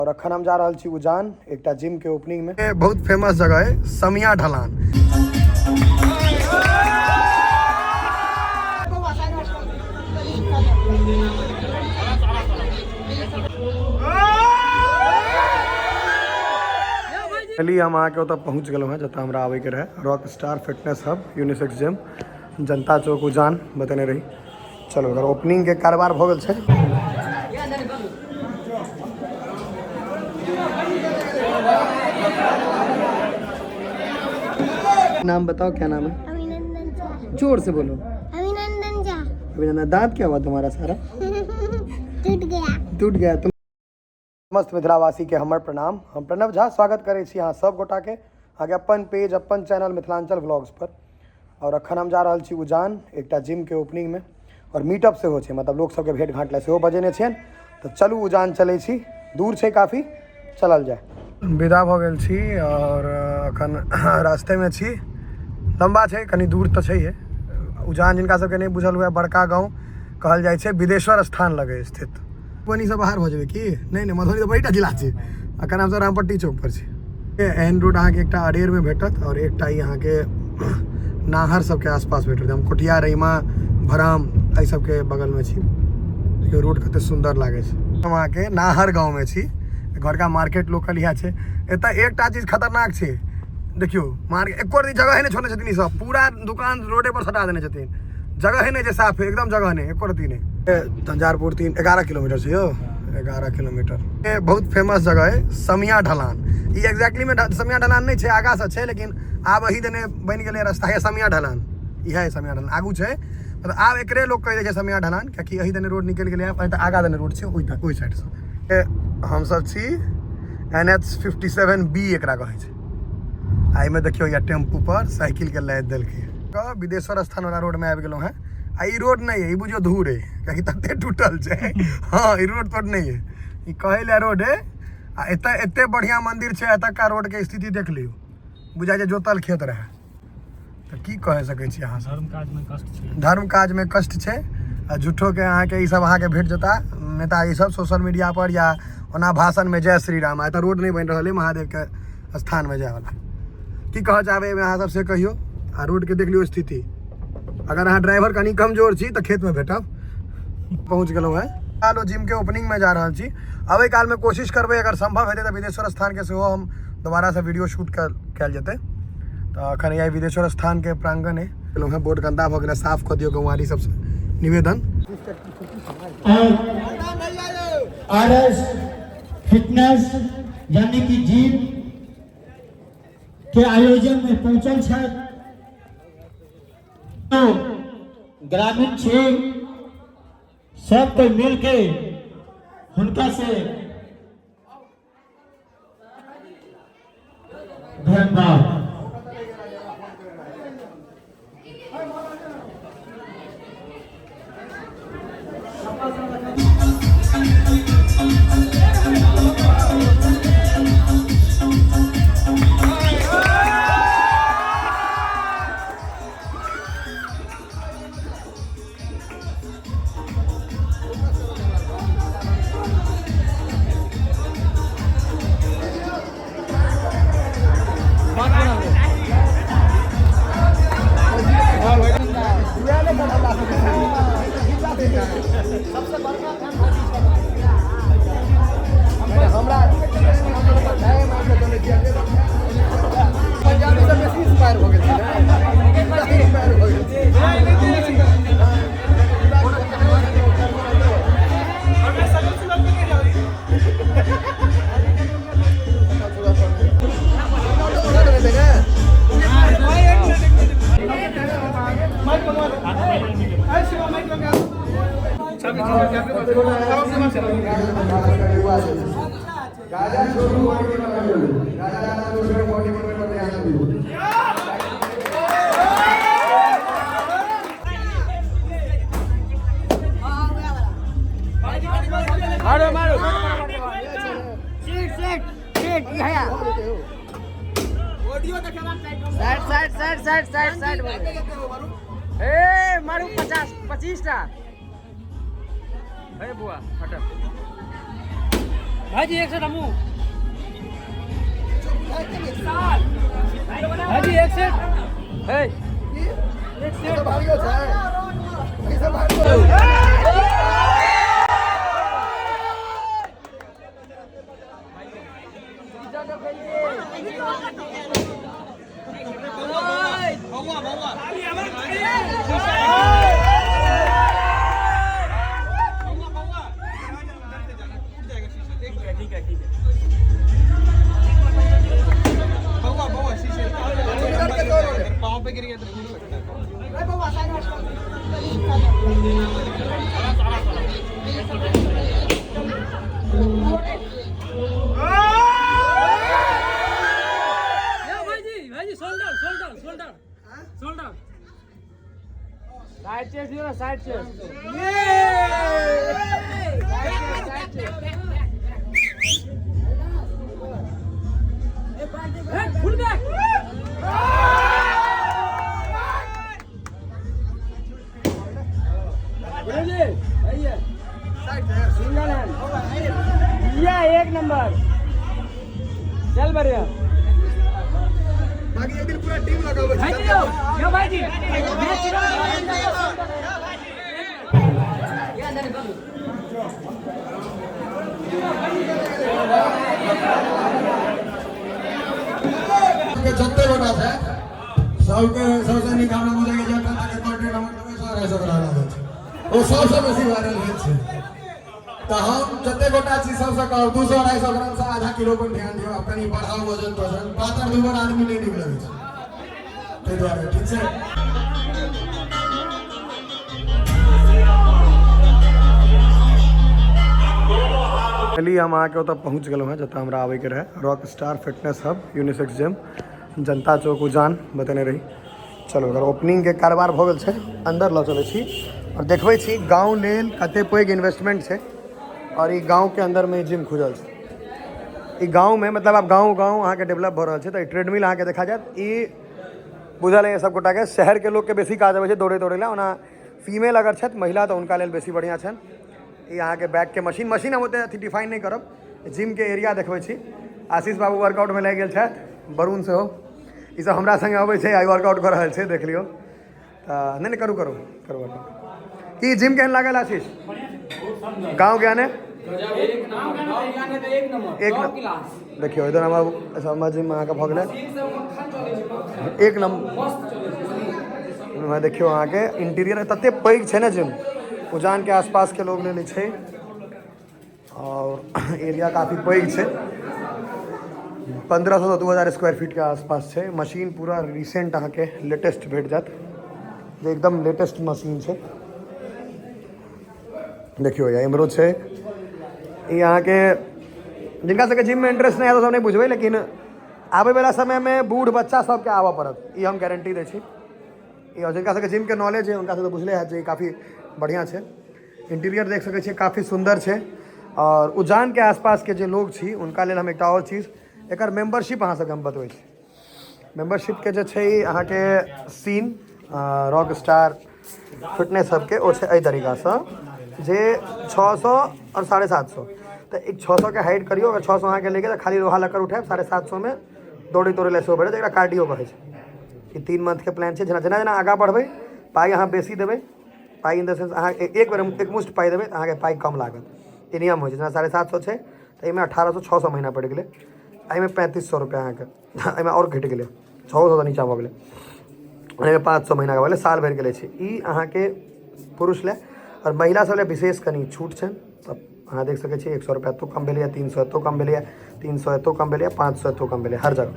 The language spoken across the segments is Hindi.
और अखन हम जा रहा छी उजान एक जिम के ओपनिंग में। बहुत फेमस जगह है समिया ढलान। चलिए हम आके तब पहुँच गए हैं जहाँ हमारा आवे के रहे rock star fitness hub unisex gym जनता चौक उजान बतेने रही। चलो अगर ओपनिंग के कारोबार हो गए। नाम बताओ क्या नाम है? अभिनंदन झा। जोर से बोलो। अभिनंदन झा। अभिनंदन दांत क्या हुआ तुम्हारा सारा? टूट गया। तुम समस्त मिथिलावासी के हमर प्रणाम। हम प्रणव झा स्वागत करे छी यहाँ सब गोटा के आगे अपन पेज अपन चैनल मिथिलांचल व्लॉग्स पर। और अखन हम जा रहा छी उजान एक जिम के ओपनिंग में और मीटअप से हो छे, मतलब लोग सबके भेंट घाट ले से बजेने छे। तो चलू उजान चले छी, दूर छे काफ़ी, चलल जाए। विदा भ गेल छी और अखन रास्ते में छी। लंबा छे कनी दूर तो छे। उजान जिनका सबके नहीं बुझल हुआ बड़का गाँव कहल जाए छे, विदेश्वर स्थान लगे स्थित। मधुबनी से बाहर हो जाए कि नहीं मधुबनी तो बड़ीटा जिला छे। अखन हम रामपट्टी चौक पर छी। एहन रोड अहाँ के एकटा अरेर में भेटत और एकटा यहाँ के नाहर सबके आसपास भेटत। हम कोटिया रईमा भराम एहि सबके बगल में छी। देखियो रोड कते सुंदर लागे छे। हम अहाँ के नाहर गाँव में छी। घर का मार्केट लोकल यहाँ छे। एत एकटा चीज खतरनाक छे, देखियो मार्केट एको जगह ही नहीं छोड़ने छथिन। सब पूरा दुकान रोडे पर सटा देने छथिन। जगह ही नहीं जे साफ है एकदम, जगह नहीं एको रती नहीं। झंझारपुर 11 किलोमीटर से यो 11 किलोमीटर। ये बहुत फेमस जगह है समिया ढलान। ये एग्जैक्टली में समिया ढलान नहीं है, आगा से है लेकिन आब अही देने बन गए रास्ता है समिया ढलान। यह समिया ढलान आगू है, मतलब आब एकरे लोग कह दे समिया ढलान क्योंकि अही देने रोड निकल गए आगा देने रोड है ओहि साइड से। हम सब छी NH 57B एकरा कहे छै। आई में देखियो या टेम्पू पर साइकिल के लाद देलकै। विदेश्वर स्थान वाला रोड में आबि गेलौं हैं। आ ई रोड नहीं है, ई बुझियो धूर है क्योंकि तते टूटल छै। हाँ ई रोड तोड़ नहीं है, ई कहे ला रोड है। आ एते बढ़िया मंदिर छै, एतक का रोड के स्थिति देख लियो, बुझा जे जोतल खेत रहे। तो की कह सकै छी अहाँ? धर्म काज में कष्ट छै, धर्म काज में कष्ट छै। आ झूठो के अहाँ के ई सब अहाँ के भेट जेता नेता ई सब सोशल मीडिया पर या ओना भाषण में जय श्री राम। तो रोड नहीं बन रहा है महादेव के स्थान में जाए वाला। की कह चाहबे अहाँ सबसे कहियो? आ रोड के देख लियो स्थिति। अगर अहाँ ड्राइवर कनी कमजोर छी तो खेत में भेटब। पहुँच गए हैं आलो जिम के ओपनिंग में जा रहा छी। अबे काल में कोशिश करबे अगर संभव हेतै तो विदेश्वर स्थान के सेहो हम दोबारा से वीडियो शूट कल जेतै। तो अखन यही विदेश्वर स्थान के प्रांगण है। बोर्ड गंदा भ गया, साफ कर दियो गंवारी सबसे निवेदन। RS फिटनेस यानी कि जिम के आयोजन में पहुंचल है। तो ग्रामीण क्षेत्र सब कोई मिल के हुनका से धन्यवाद। साइड ए मारू 50-25 टा। ए बुआ हट भाजी 61 हमू भाजी 61 हे पाँव पे गिर गया भाजी शोल्डर साइड चेस्ट दियो ना side chest full back single hand ये एक नंबर चल बढ़िया बाकी ये दिन पूरा टीम लगा हुआ भाई जी यो भाई जी जत्ते बड़ा है सबके सबसे नीक हमरा बुझे के जटा तक कंटेंट हमर तो सारा सब रहला छै ओ सबसे बेसी वायरल होइ छै तो हम जत्ते गोटा छी सबसे कहब 200-250 ग्राम से आधा किलो पर ध्यान दियो कनी बढ़ाओ वजन वजन पातर दुबर आदमी नहीं नीक लगे छै ते दुआरे ठीक छै चलिए हम आके ओतऽ पहुँच गए हैं जतऽ हमरा आवे के रहे rock star fitness hub unisex gym जनता चौक उजान बतेने रही चलो अगर ओपनिंग के कारोबार भ गेल छै अंदर ल चले छी और देखबै छी गाँव लेल कते पैघ इन्वेस्टमेंट छै और ई गाँव के अंदर में जिम खुजल छै ई गाँव में मतलब आब गाँव अहाँ के डेवलप भ रहल छै तऽ ट्रेडमिल अहाँ के देखा जायत ई बुझल है सब गोटा के शहर के लोग के बेसी काज आबै छै दौड़े ला ओना फीमेल अगर छथि महिला तऽ हुनका लेल बेसी बढ़िया छनि ई अहाँ के बैक के मशीन हम ओते अथी डिफाइन नहीं करब जिम के एरिया देखबै छी आशीष बाबू वर्कआउट में लागि गेल छथि वरुण सेहो ई सब हमरा संगे अबै छै आई वर्कआउट कर रहल छै देख लियो तऽ नहीं करू वर्कआउट की जिम केहन लागल आशीष गाँव ज्ञाने एक देखियो इधर हम जिम अहाँ के भऽ गेलै एक नंबर देखियो अहाँ के इंटीरियर तते पैघ छै ने जिम उजान के आसपास के लोग ले छै और एरिया काफ़ी पैघ छै 1500 से 2000 स्क्वायर फीट के आसपास छै मशीन पूरा रिसेंट अहाँ के लेटेस्ट भेट जात जे एकदम लेटेस्ट मशीन छै देखियो या इमरो छै ई अहाँ के जिनका सबके जिम में इंटरेस्ट नहीं है तो सब नहीं बुझबै लेकिन आबै वाला समय में बूढ़ बच्चा सबके आबऽ पड़त ई हम गारंटी दै छी ई जिनका सबके जिम के नॉलेज है उनका सब तो बुझले है जे काफ़ी बढ़िया छै इंटीरियर देख सकै छियै काफ़ी सुंदर छै और उजान के आसपास के जे लोग छी उनका लेल हम एकटा और चीज एकर मेंबरशिप अहाँ सबके हम बतबै छी मेंबरशिप के जे छै अहाँ के सीन रॉक स्टार फिटनेस हब के ओ छै एहि तरीका से जे 600 और 750 तो एक 600 के हाइट करियो अगर 600 अहाँ के लेके तो खाली लोहा लक्कर उठाएब 750 में दौड़े ले सेहो बढ़े एकरा कार्डियो कहै छै ई 3 मंथ के प्लान छै जेना आगाँ बढ़बै पाइ अहाँ बेसी देबै पाई इन द सेंस अहाँ एक बेर एक मुश्त पाई देबै अहाँ के पाई कम लागत ई नियम होइ छै जेना 750 छै तऽ एहिमे 1800-600 महीना पड़ि गेलै एहिमे 3500 रुपया अहाँ के एहिमे और घटि गेलै 600 से नीचा भऽ गेलै एहिमे 500 महीना के भेलै साल भरि के लै छै ई अहाँ के पुरुष ले और महिला सब ले विशेष कनी छूट छै तब अहाँ देख सकै छियै 100 रुपया तो कम भेलै 300 तो कम भेलै 300 तो कम भेलै 500 तो कम भेलै हर जगह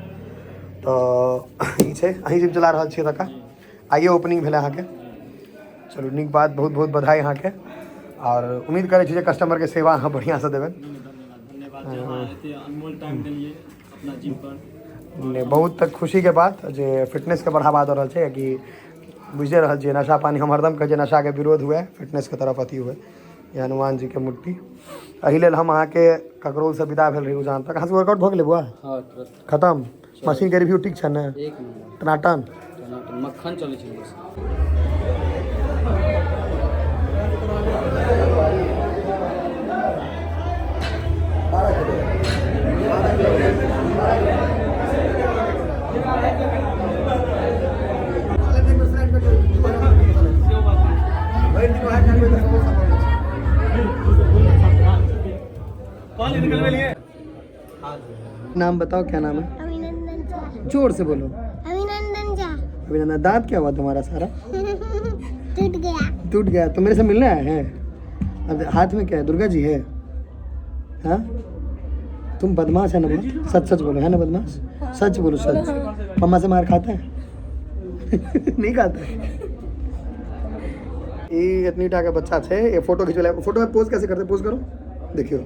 तऽ ई छै अहीं जिम चला रहल छियै तका आइए ओपनिंग भेलै अहाँ के चलू नीक बात बहुत बहुत बधाई अहाँ के और उम्मीद करै छी जे कस्टमर के सेवा अहाँ बढ़िया से देबै अनमोल टाइम देलिए अपना जिम पर बहुत तक खुशी के बात जे फिटनेस के बढ़ावा दऽ रहल छै कि बुझे रहल छियै नशा पानी हम हरदम कहै नशा के विरोध हुए फिटनेस के तरफ अथी हुए ये हनुमान जी के मूर्ति एहि लेल हम अहाँ के ककरोल से विदा भेल रही उजान तक अहाँ से वर्कआउट भऽ गेलै बुआ खत्म मशीन के रिव्यू ठीक छै ने टनाटन मक्खन चलै छै बारह नाम बताओ, क्या नाम है? अभिनंदन झा। जोर से बोलो। अभिनंदन झा। अभिनंदन, दांत क्या हुआ तुम्हारा सारा? टूट गया। टूट गया? तो मेरे से मिलने आए हैं? अब हाथ में क्या है? दुर्गा जी है? हाँ, तुम बदमाश है ना बहुत? सच सच बोलो, है ना बदमाश? सच बोलो, सच। मम्मा से मार खाता है? नहीं खाता है। ये इतनी टाका बच्चा थे, ये फोटो खिंचवा। फोटो में पोज कैसे करते? पोज करो, देखियो।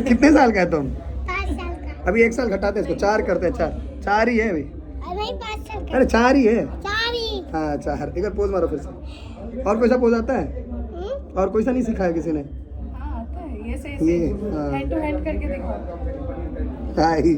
कितने साल का है तुम? 5 साल का। अभी 1 साल घटाते हैं इसको, 4 करते हैं। 4 ही है अभी। अरे 5 साल का। अरे 4 ही है। 4 ही। हाँ 4। एक बार पोज मारो फिर से। और कोई सा पोज आता है? और कोई सा नहीं सिखाया किसी ने? हाँ आता है, ये सही ये हाँ हैंड टू हैंड करके देखो। हाँ ही।